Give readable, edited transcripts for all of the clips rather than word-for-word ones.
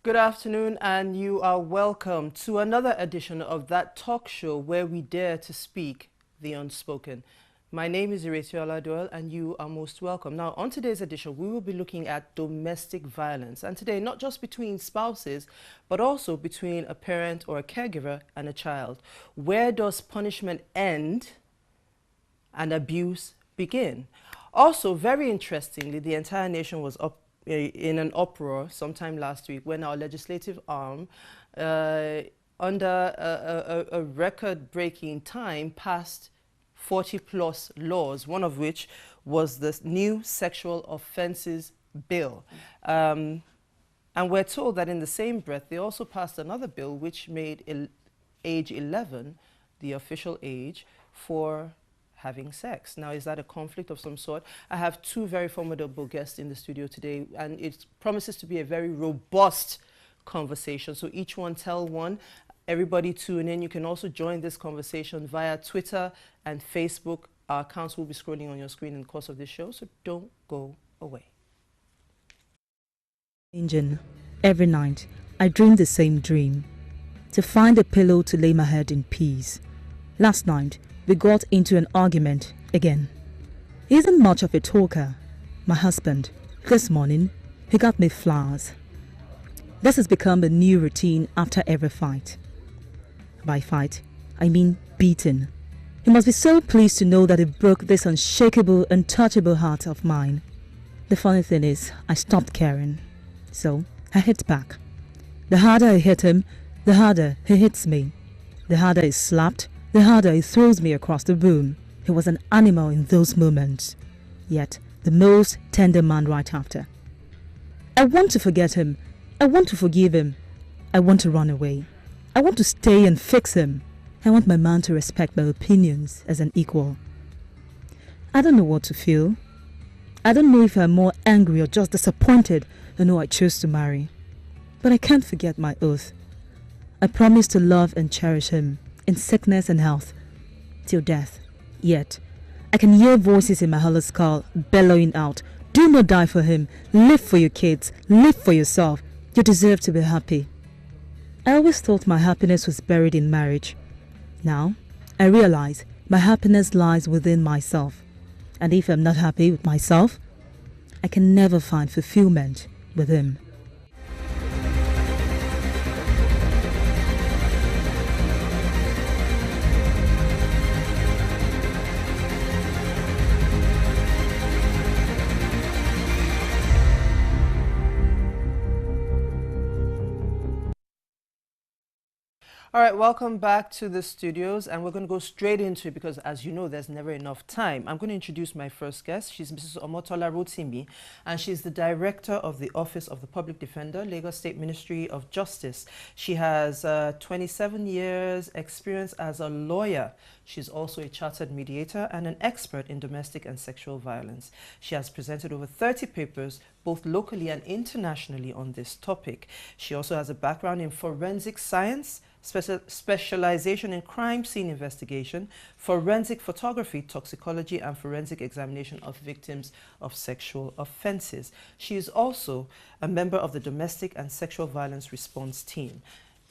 Good afternoon, and you are welcome to another edition of that talk show where we dare to speak the unspoken. My name is Iretiola Doyle, and you are most welcome. Now, on today's edition, we will be looking at domestic violence. And today, not just between spouses, but also between a parent or a caregiver and a child. Where does punishment end and abuse begin? Also, very interestingly, the entire nation was up in an uproar sometime last week when our legislative arm, under a record-breaking time, passed 40-plus laws, one of which was the new sexual offences bill. And we're told that in the same breath, they also passed another bill which made age 11 the official age for having sex. Now, is that a conflict of some sort? I have two very formidable guests in the studio today, and it promises to be a very robust conversation. So each one tell one. Everybody tune in. You can also join this conversation via Twitter and Facebook. Our accounts will be scrolling on your screen in the course of this show, so don't go away. Every night, I dream the same dream. To find a pillow to lay my head in peace. Last night, we got into an argument again. He isn't much of a talker. My husband, this morning, he got me flowers. This has become a new routine after every fight. By fight, I mean beating. He must be so pleased to know that he broke this unshakable, untouchable heart of mine. The funny thing is, I stopped caring. So, I hit back. The harder I hit him, the harder he hits me. The harder he slapped, the harder he throws me across the room. He was an animal in those moments, yet the most tender man right after. I want to forget him. I want to forgive him. I want to run away. I want to stay and fix him. I want my man to respect my opinions as an equal. I don't know what to feel. I don't know if I'm more angry or just disappointed in who I chose to marry. But I can't forget my oath. I promise to love and cherish him, in sickness and health, till death. Yet, I can hear voices in my hollow skull bellowing out, "Do not die for him. Live for your kids. Live for yourself. You deserve to be happy." I always thought my happiness was buried in marriage. Now, I realize my happiness lies within myself. And if I'm not happy with myself, I can never find fulfillment with him. All right, welcome back to the studios, and we're going to go straight into it because, as you know, there's never enough time. I'm going to introduce my first guest. She's Mrs. Omotola Rotimi, and she's the Director of the Office of the Public Defender, Lagos State Ministry of Justice. She has 27 years experience as a lawyer. She's also a chartered mediator and an expert in domestic and sexual violence. She has presented over 30 papers, both locally and internationally, on this topic. She also has a background in forensic science, specialization in crime scene investigation, forensic photography, toxicology, and forensic examination of victims of sexual offenses. She is also a member of the Domestic and Sexual Violence Response Team.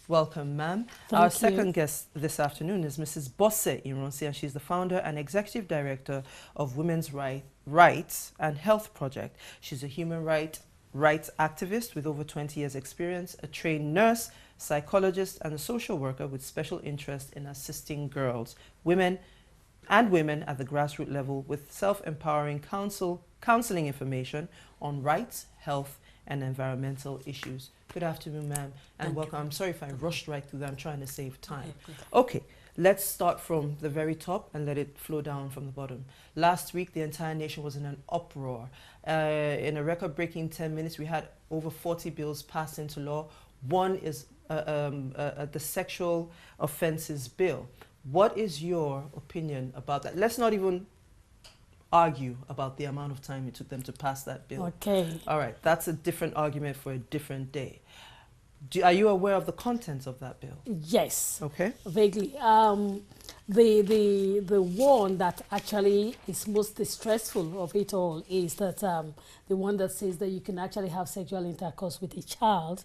Welcome, ma'am. Our second guest this afternoon is Mrs. Bosse Ironsi, and she's the founder and executive director of Women's Rights and Health Project. She's a human rights activist with over 20 years experience, a trained nurse, psychologist, and a social worker with special interest in assisting girls, women at the grassroots level with self-empowering counseling information on rights, health, and environmental issues. Good afternoon, ma'am, and welcome. I'm sorry if I rushed right through that. I'm trying to save time. Okay, let's start from the very top and let it flow down from the bottom. Last week, the entire nation was in an uproar. In a record-breaking 10 minutes, we had over 40 bills passed into law. One is the Sexual Offences Bill. What is your opinion about that? Let's not even argue about the amount of time it took them to pass that bill. Okay. All right, that's a different argument for a different day. Are you aware of the contents of that bill? Yes. Okay. Vaguely. The one that actually is most distressful of it all is that the one that says that you can actually have sexual intercourse with a child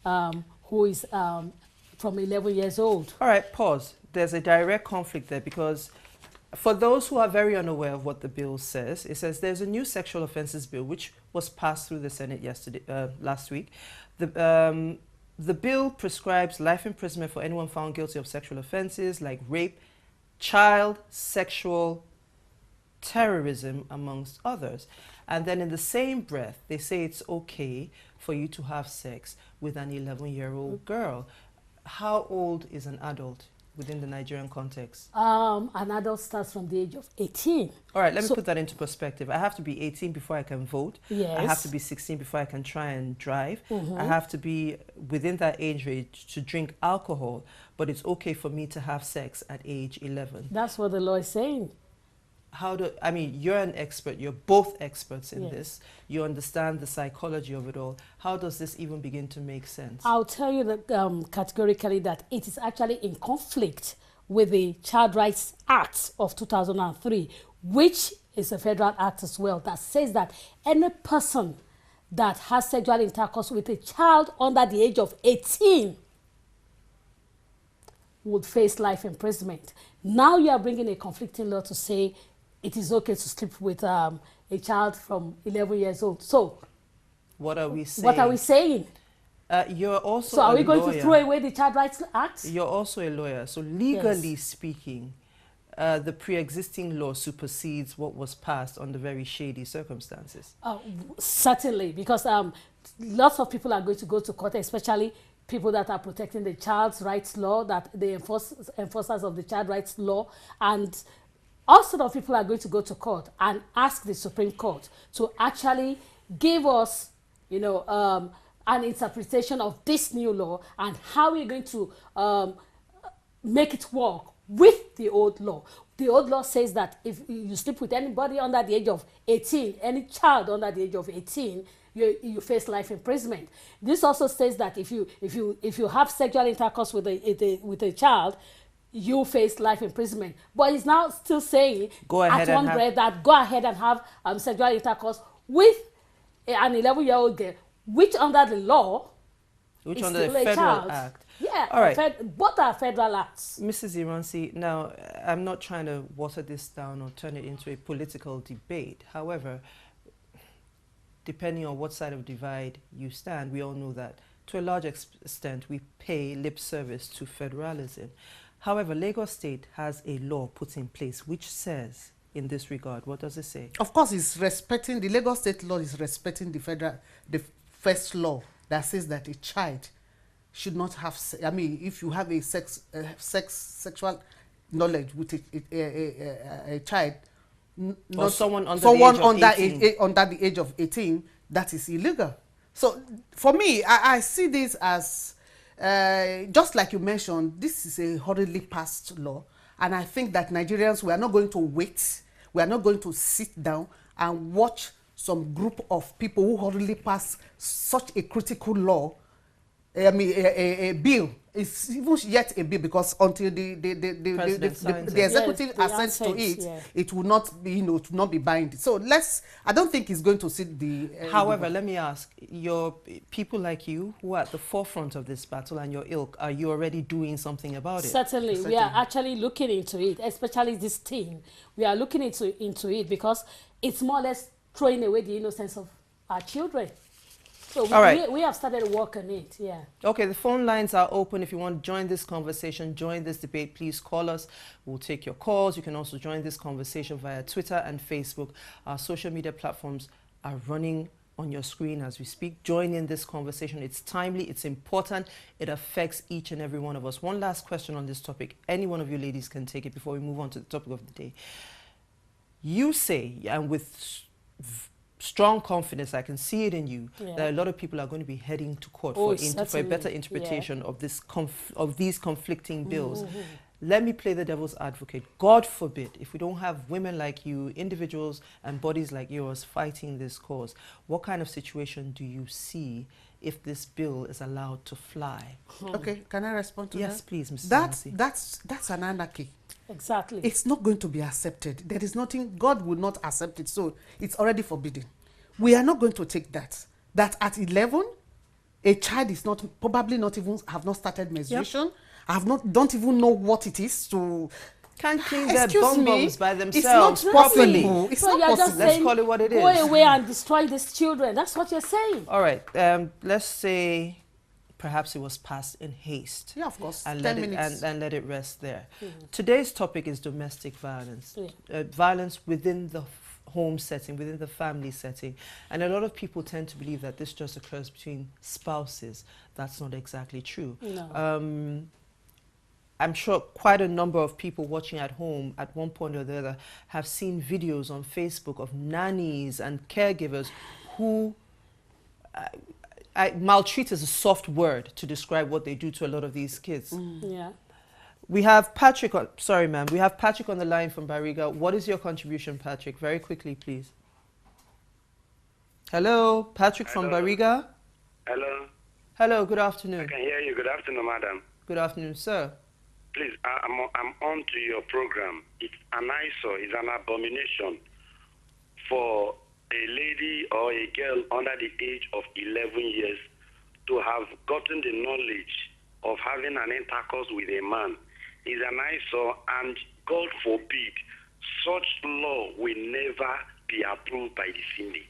who is from 11 years old. All right, pause. There's a direct conflict there because for those who are very unaware of what the bill says, it says there's a new sexual offences bill which was passed through the Senate last week. The bill prescribes life imprisonment for anyone found guilty of sexual offences like rape, child sexual terrorism, amongst others. And then in the same breath, they say it's okay for you to have sex with an 11-year-old girl. How old is an adult within the Nigerian context? An adult starts from the age of 18. All right, let me put that into perspective. I have to be 18 before I can vote. Yes. I have to be 16 before I can try and drive. Mm-hmm. I have to be within that age range to drink alcohol, but it's okay for me to have sex at age 11. That's what the law is saying. I mean, you're an expert, you're both experts in Yes. this. You understand the psychology of it all. How does this even begin to make sense? I'll tell you that categorically that it is actually in conflict with the Child Rights Act of 2003, which is a federal act as well, that says that any person that has sexual intercourse with a child under the age of 18 would face life imprisonment. Now you are bringing a conflicting law to say it is okay to sleep with a child from 11 years old. So what are we saying? what are we saying? You're also So are a we going lawyer. to throw away the Child Rights Act? You're also a lawyer. So legally Yes. speaking, the pre-existing law supersedes what was passed under very shady circumstances. Certainly, because lots of people are going to go to court, especially people that are protecting the child's rights law, that the enforcers of the child rights law, and all sort of people are going to go to court and ask the Supreme Court to actually give us, an interpretation of this new law and how we're going to make it work with the old law. The old law says that if you sleep with anybody under the age of 18, any child under the age of 18, you face life imprisonment. This also says that if you have sexual intercourse with a child, you face life imprisonment. But it's now still saying Go ahead at one breath that go ahead and have sexual intercourse with an 11-year-old girl, which under the law Which is under the still a Federal child. Act. Yeah, All right. both are federal acts. Mrs. Iransi, now, I'm not trying to water this down or turn it into a political debate. However, depending on what side of divide you stand, we all know that to a large extent we pay lip service to federalism. However, Lagos State has a law put in place which says, in this regard, what does it say? Of course, it's respecting, the Lagos State law is respecting the first law that says that a child should not have, if you have a sexual knowledge with a child, or someone under the age of 18, that is illegal. So for me, I see this as, just like you mentioned, this is a hurriedly passed law. And I think that Nigerians, we are not going to wait. We are not going to sit down and watch some group of people who hurriedly pass such a critical law, a bill. It's even yet a bill because until the executive assents to it, it will not be, to not be binding. So I don't think it's going to sit the. However, let me ask, your people like you who are at the forefront of this battle and your ilk, are you already doing something about it? Certainly, we are actually looking into it, especially this team. We are looking into it because it's more or less throwing away the innocence of our children. So we have started work on it, yeah. Okay, the phone lines are open. If you want to join this conversation, join this debate, please call us. We'll take your calls. You can also join this conversation via Twitter and Facebook. Our social media platforms are running on your screen as we speak. Join in this conversation. It's timely, it's important, it affects each and every one of us. One last question on this topic. Any one of you ladies can take it before we move on to the topic of the day. You say, and with strong confidence, I can see it in you, that a lot of people are going to be heading to court for a better interpretation of these conflicting bills. Let me play the devil's advocate. God forbid, if we don't have women like you, individuals and bodies like yours fighting this cause, what kind of situation do you see if this bill is allowed to fly? Okay, can I respond to that? Yes, please, Mrs. That's an anarchy. Exactly. It's not going to be accepted. There is nothing, God will not accept it, so it's already forbidden. We are not going to take that. That at 11, a child is not probably not even have not started menstruation, don't even know what it is to can't clean their excuse bum-bums me, by it's themselves not properly. possible. It's So not you're just possible. Let's saying, call it what it go is. away and destroy these children. That's what you're saying. All right, let's say perhaps it was passed in haste. Yeah, of course. And 10 let it minutes. and let it rest there. Today's topic is domestic violence, violence within the home setting, within the family setting, and a lot of people tend to believe that this just occurs between spouses. That's not exactly true. No. I'm sure quite a number of people watching at home at one point or the other have seen videos on Facebook of nannies and caregivers who maltreat is a soft word to describe what they do to a lot of these kids. Yeah. We have Patrick, sorry ma'am, we have Patrick on the line from Bariga. What is your contribution, Patrick? Very quickly, please. Hello, Patrick from Bariga. Hello. Hello, good I afternoon. can hear you. Good afternoon, madam. Good afternoon, sir. Please, I'm on to your program. It's an eyesore, it's an abomination for a lady or a girl under the age of 11 years to have gotten the knowledge of having an intercourse with a man. It's an eyesore, and God forbid, such law will never be approved by the Senate.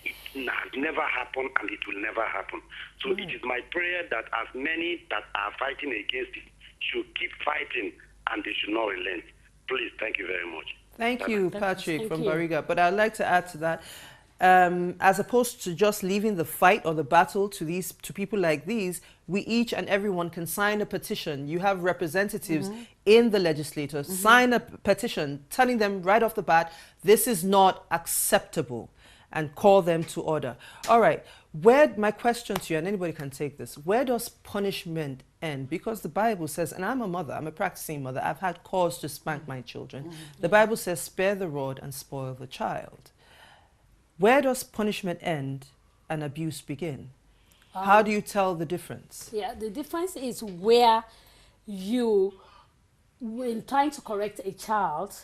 It has never happened, and it will never happen. So it is my prayer that as many that are fighting against it should keep fighting, and they should not relent. Please, thank you very much. Thank you, Patrick Thank from you. Bariga. But I'd like to add to that, as opposed to just leaving the fight or the battle to people like these, we each and everyone can sign a petition. You have representatives in the legislature. Sign a petition telling them right off the bat, this is not acceptable, and call them to order. All right, my question to you, and anybody can take this, where does punishment end? Because the Bible says, and I'm a mother, I'm a practicing mother, I've had cause to spank my children. The Bible says, spare the rod and spoil the child. Where does punishment end and abuse begin? How do you tell the difference? Yeah, the difference is where you, when trying to correct a child,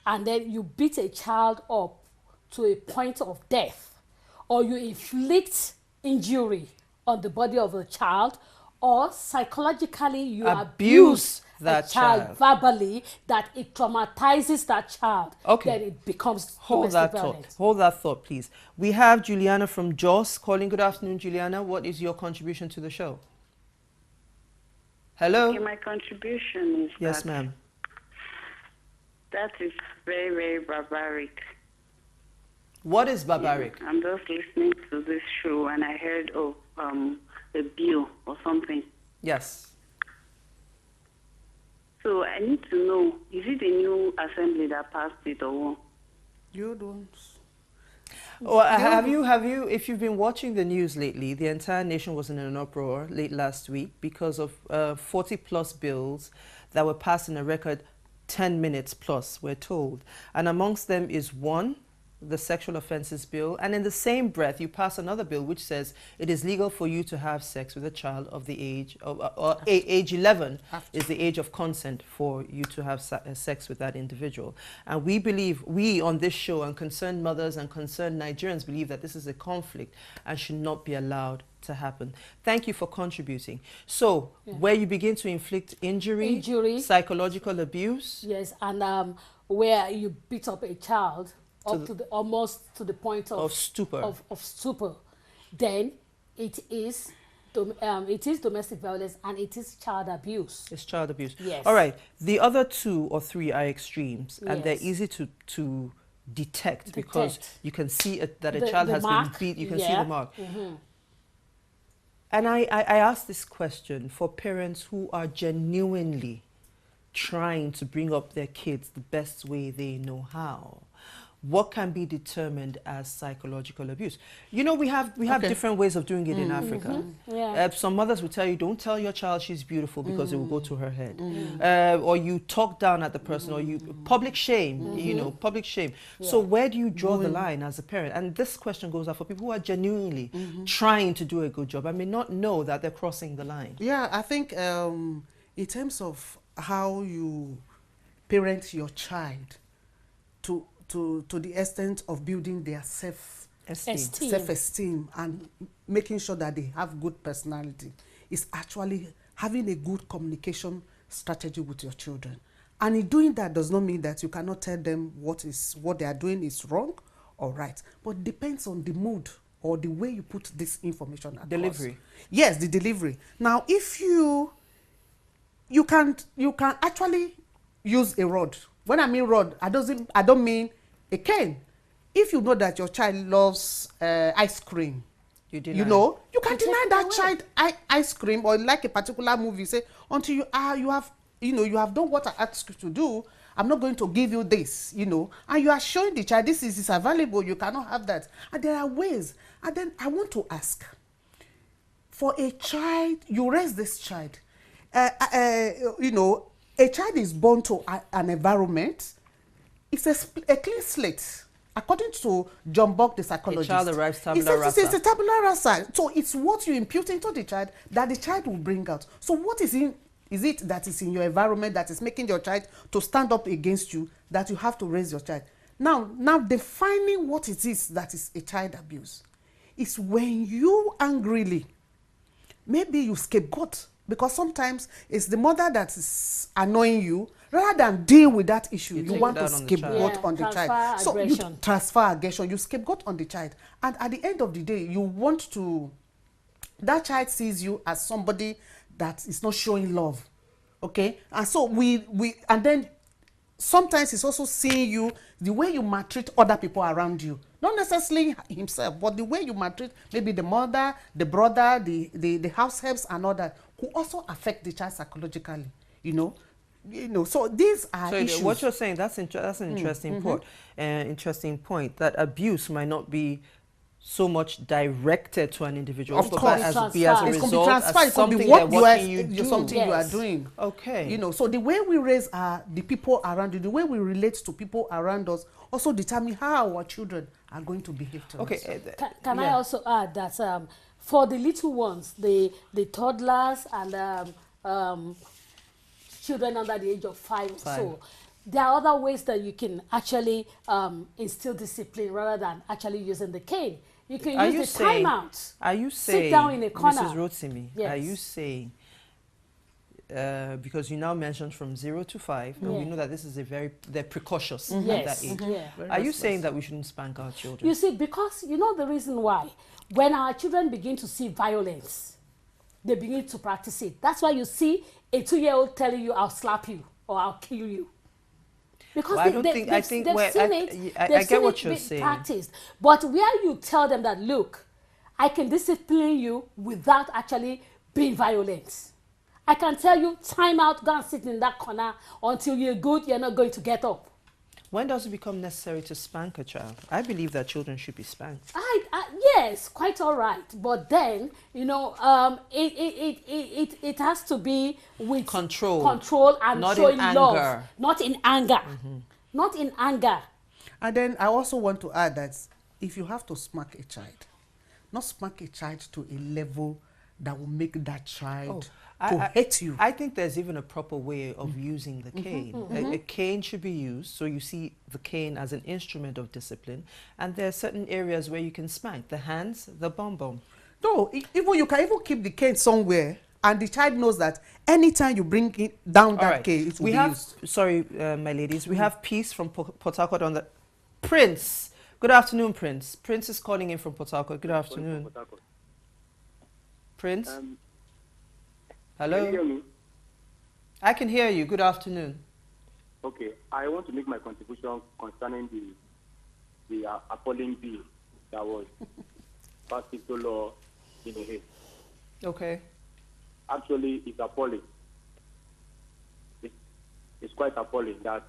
and then you beat a child up to a point of death, or you inflict injury on the body of a child, or psychologically you abuse that a child child. verbally, that it traumatizes that child, Okay. then it becomes Hold domestic that violence. thought. Hold that thought, please. We have Juliana from Jos calling. Good afternoon, Juliana. What is your contribution to the show? Hello? Okay, my contribution is Yes, that ma'am. that is very, very barbaric. What is barbaric? I'm just listening to this show and I heard of a bill or something. Yes. So I need to know, is it a new assembly that passed it or what? You don't. Or have you, if you've been watching the news lately, the entire nation was in an uproar late last week because of 40 plus bills that were passed in a record 10 minutes plus, we're told. And amongst them is one, the sexual offences bill, and in the same breath you pass another bill which says it is legal for you to have sex with a child of the age of age 11 is the age of consent for you to have sex with that individual. And we believe, we on this show and concerned mothers and concerned Nigerians believe that this is a conflict and should not be allowed to happen. Thank you for contributing. So where you begin to inflict injury, psychological abuse, yes, and where you beat up a child up to the, almost to the point of stupor. Of stupor, then it is domestic violence and it is child abuse. It's child abuse. Yes. All right. The other 2 or 3 are extremes, and they're Yes. easy to detect because you can see that a The- child the has mark, been beat. You can see yeah. the mark. And I ask this question for parents who are genuinely trying to bring up their kids the best way they know how. What can be determined as psychological abuse? You know, we have different ways of doing it in Africa. Yeah. Some mothers will tell you, don't tell your child she's beautiful because it will go to her head. Or you talk down at the person, or you public shame, you know, public shame. So where do you draw the line as a parent? And this question goes out for people who are genuinely trying to do a good job and may not know that they're crossing the line. Yeah, I think in terms of how you parent your child to the extent of building their self-esteem, and making sure that they have good personality is actually having a good communication strategy with your children. And in doing that does not mean that you cannot tell them what they are doing is wrong or right, but it depends on the mood or the way you put this information across. Delivery. Yes, the delivery. Now, if you can actually use a rod. When I mean rod, I don't mean a cane. If you know that your child loves ice cream, you can deny that child ice cream, or like a particular movie, say, until you have done what I asked you to do, I'm not going to give you this, and you are showing the child this is available, you cannot have that. And there are ways. And then I want to ask, for a child, you raise this child, a child is born to an environment. It's a clean slate. According to John Buck, the psychologist, a child arrives tabula rasa. It's a tabula rasa. So it's what you impute into the child that the child will bring out. So what is it that is in your environment that is making your child to stand up against you, that you have to raise your child? Now defining what it is that is a child abuse is when you angrily, maybe you scapegoat, because sometimes it's the mother that is annoying you. Rather than deal with that issue, you want to scapegoat on the child. So you transfer aggression, you scapegoat on the child. And at the end of the day, you want to, that child sees you as somebody that is not showing love. Okay? And so and then sometimes it's also seeing you, the way you maltreat other people around you. Not necessarily himself, but the way you maltreat maybe the mother, the brother, the house helps and all that, could also affect the child psychologically, so these are issues. What you're saying, that's an interesting point. Interesting point, that abuse might not be so much directed to an individual, of course, as a result, as something you are doing. Okay. So the way we raise the people around you, the way we relate to people around us, also determine how our children are going to behave to us. Can I also add that for the little ones, the toddlers and children under the age of 5 or so, there are other ways that you can actually instill discipline rather than actually using the cane. You can use the timeout. Are you saying, sit down in a corner, Mrs. Rotimi, yes. Are you saying, because you now mentioned from 0 to 5, and we know that this is they're precautious at that age. Are you saying that we shouldn't spank our children? You see, because you know the reason why. When our children begin to see violence, they begin to practice it. That's why you see a 2-year-old telling you, I'll slap you or I'll kill you. Because I get what you're saying. Practiced. But where you tell them that, look, I can discipline you without actually being violent. I can tell you, time out, go and sit in that corner until you're good, you're not going to get up. When does it become necessary to spank a child? I believe that children should be spanked. Yes, quite all right. But then, it has to be with control and not showing love. Not in anger. Not in anger. And then I also want to add that if you have to smack a child, not smack a child to a level that will make that child hate you. I think there's even a proper way of using the cane. A cane should be used, so you see the cane as an instrument of discipline, and there are certain areas where you can spank, the hands, the bum. No, you can even keep the cane somewhere, and the child knows that anytime you bring it down that cane, it will be used. Sorry, my ladies, we have Peace from Port Harcourt on the... Prince. Good afternoon, Prince. Prince is calling in from Port Harcourt. Good afternoon. Prince? Hello? Can you hear me? I can hear you. Good afternoon. Okay. I want to make my contribution concerning the appalling bill that was passed into law in the Hague. Okay. Actually, it's appalling. It's quite appalling that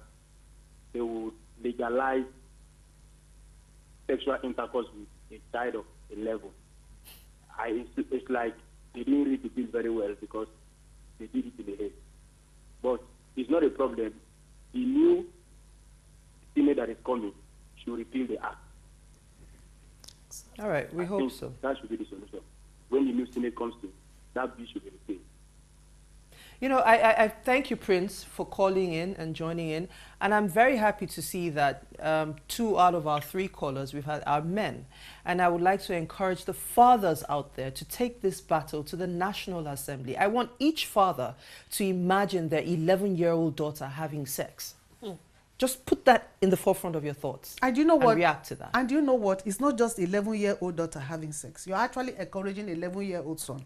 they would legalize sexual intercourse with a child of 11. It's like they didn't read the bill very well because they did it in the head. But it's not a problem. The new Senate that is coming should repeal the act. All right, we hope so. That should be the solution. When the new Senate comes to, that bill should be repealed. You know, I thank you, Prince, for calling in and joining in. And I'm very happy to see that 2 out of our 3 callers we've had are men. And I would like to encourage the fathers out there to take this battle to the National Assembly. I want each father to imagine their 11-year-old daughter having sex. Just put that in the forefront of your thoughts. And you know what? And react to that. And you know what? It's not just 11-year-old daughter having sex. You're actually encouraging 11-year-old son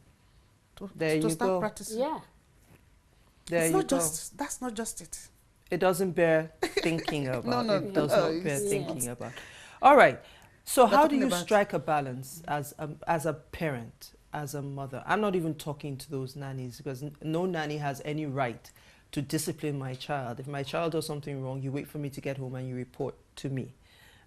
to start practicing. Yeah. There you go. That's not just it. It doesn't bear thinking about. No, it does not bear it's- thinking about. All right. So We're how do talking you about- strike a balance as a parent, as a mother? I'm not even talking to those nannies, because no nanny has any right to discipline my child. If my child does something wrong, you wait for me to get home and you report to me.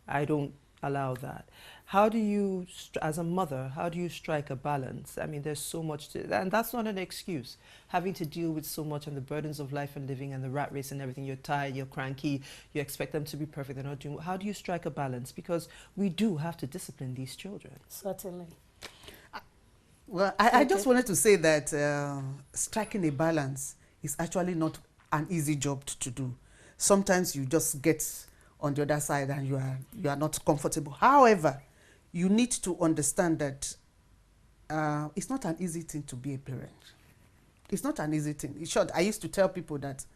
I don't allow that. How do you, as a mother, how do you strike a balance? I mean, there's so much to, and that's not an excuse. Having to deal with so much and the burdens of life and living and the rat race and everything, you're tired, you're cranky, you expect them to be perfect, they're not doing, how do you strike a balance? Because we do have to discipline these children. Certainly. Well, I just wanted to say that striking a balance is actually not an easy job to do. Sometimes you just get on the other side and you are not comfortable. However, you need to understand that it's not an easy thing to be a parent. It's not an easy thing. In short, I used to tell people that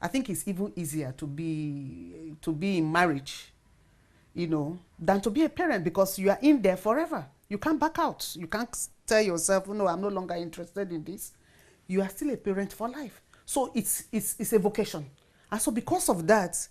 I think it's even easier to be in marriage, you know, than to be a parent, because you are in there forever. You can't back out. You can't tell yourself, no, I'm no longer interested in this. You are still a parent for life. So it's a vocation. And so because of that,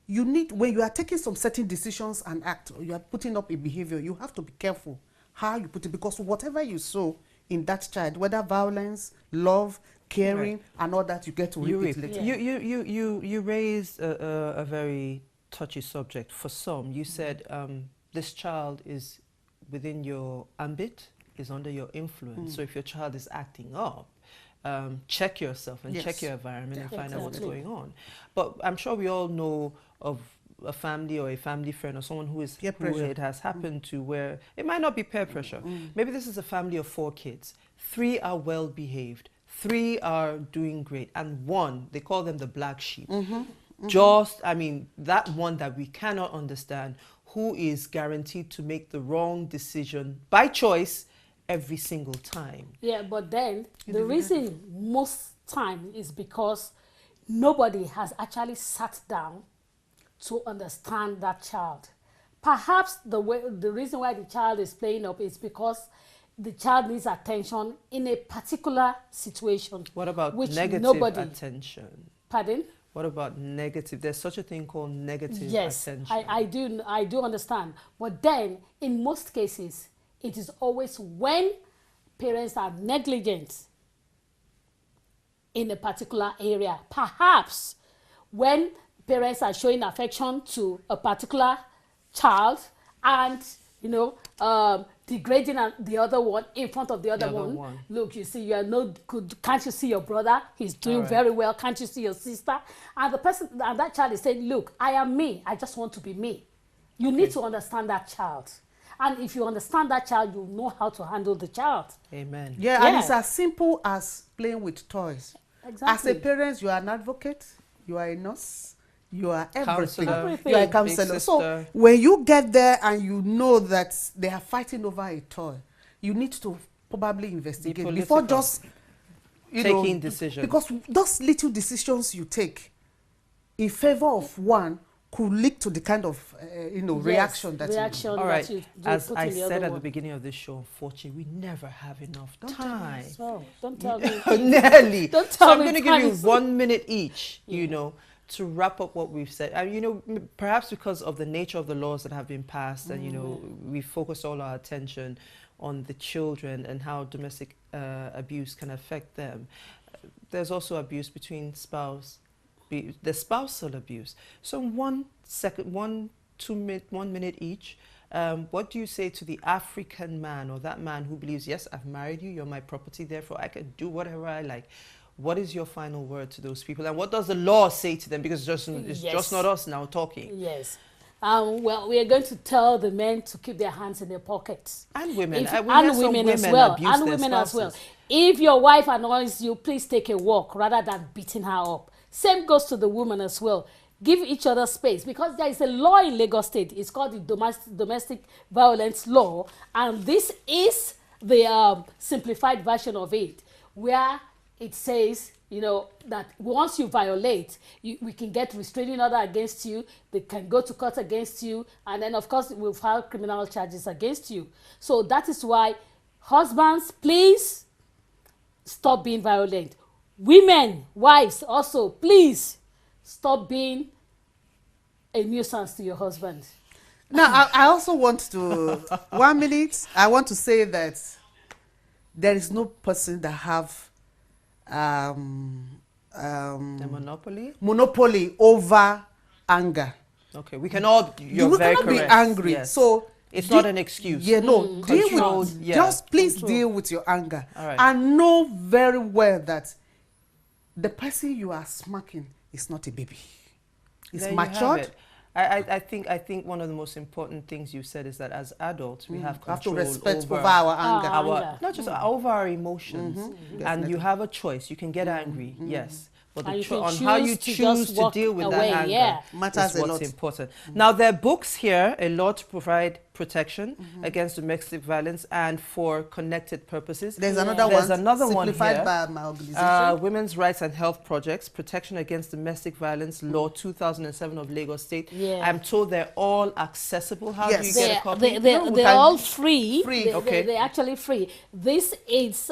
you need, when you are taking some certain decisions and act, or you are putting up a behavior, you have to be careful how you put it, because whatever you sow in that child, whether violence, love, caring, Right. and all that, you get to reap it later. You raised a very touchy subject. For some, you said this child is within your ambit, is under your influence. So if your child is acting up, check yourself and Yes. check your environment and find out what's Exactly. going on. But I'm sure we all know of a family or a family friend or someone who Peer who pressure. it has happened to, where it might not be peer pressure. Maybe this is a family of 4 kids. 3 are well behaved, 3 are doing great, and 1, they call them the black sheep. Just, I mean, that one that we cannot understand, who is guaranteed to make the wrong decision by choice every single time. Yeah, but then the reason most time is because nobody has actually sat down to understand that child. Perhaps the reason why the child is playing up is because the child needs attention in a particular situation. What about which negative nobody, attention? Pardon? What about negative? There's such a thing called negative Yes, attention. I do understand. But then, in most cases, it is always when parents are negligent in a particular area. Perhaps when parents are showing affection to a particular child and, you know, degrading the other one in front of the other one. Look, you see, you are no good. Can't you see your brother? He's doing very well. Can't you see your sister? And the person, and that child is saying, look, I am me. I just want to be me. You need to understand that child. And if you understand that child, you know how to handle the child. Amen. Yeah, and Yeah. it's as simple as playing with toys. Exactly. As a parent, you are an advocate, you are a nurse, you are everything. Counselor. You are a Big counselor. So sister. when you get there and you know that they are fighting over a toy, you need to probably investigate before political. just Taking decisions. Because those little decisions you take in favor of one could lead to the kind of reaction that reaction All right. that you As put I in the said other at the one. beginning of this show, unfortunately, we never have enough Don't tell me time. So don't tell me. Nearly. Don't So tell I'm me going to give you times. 1 minute each, you know, to wrap up what we've said. And, you know, perhaps because of the nature of the laws that have been passed and, you know, we focus all our attention on the children and how domestic abuse can affect them. There's also abuse between the spousal abuse. So 1 minute each. What do you say to the African man or that man who believes, yes, I've married you, you're my property, therefore I can do whatever I like? What is your final word to those people? And what does the law say to them? Because it's just Yes. not us now talking. Yes. well, we are going to tell the men to keep their hands in their pockets. And women. If, We and hear some women as well. abuse And their women as well. spouses. If your wife annoys you, please take a walk rather than beating her up. Same goes to the woman as well. Give each other space, because there is a law in Lagos State. It's called the domestic violence law, and this is the simplified version of it, where it says, you know, that once you violate, we can get restraining order against you. They can go to court against you, and then of course we'll file criminal charges against you. So that is why, husbands, please stop being violent. Women, wives, also, please stop being a nuisance to your husband. Now, I also want to, 1 minute, I want to say that there is no person that have The monopoly? over anger. Okay, we can all, you're You very cannot be correct. angry. Yes. So it's not an excuse. Yeah, no. Deal Controlled, with, yeah. just please Control. deal with your anger. All right. And know very well that the person you are smacking is not a baby. It's There you have matured. it. I think one of the most important things you said is that as adults we have We have to control respect over over our anger. Our our anger. not just over our emotions, and Definitely. you have a choice. You can get angry, yes, but And the you can on how you choose to choose just to walk deal with away, that anger yeah. Matters is a what's lot. important. Now there are books here, a law to provide protection against domestic violence and for connected purposes. There's Yeah. another There's one another one simplified here. by my organization. Women's Rights and Health Projects, Protection Against Domestic Violence Law 2007 of Lagos State. Yeah. I'm told they're all accessible. How do Yes. you get a copy? They're we can- all free. Free, okay. They're actually free. This is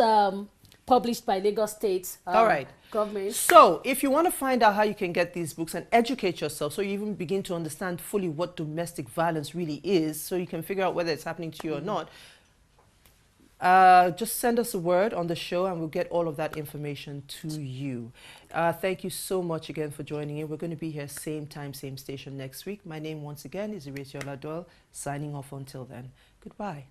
published by Lagos State All right. government. So, if you want to find out how you can get these books and educate yourself so you even begin to understand fully what domestic violence really is, so you can figure out whether it's happening to you or not, just send us a word on the show and we'll get all of that information to you. Thank you so much again for joining in. We're going to be here same time, same station next week. My name once again is Iretiola Doyle, signing off until then. Goodbye.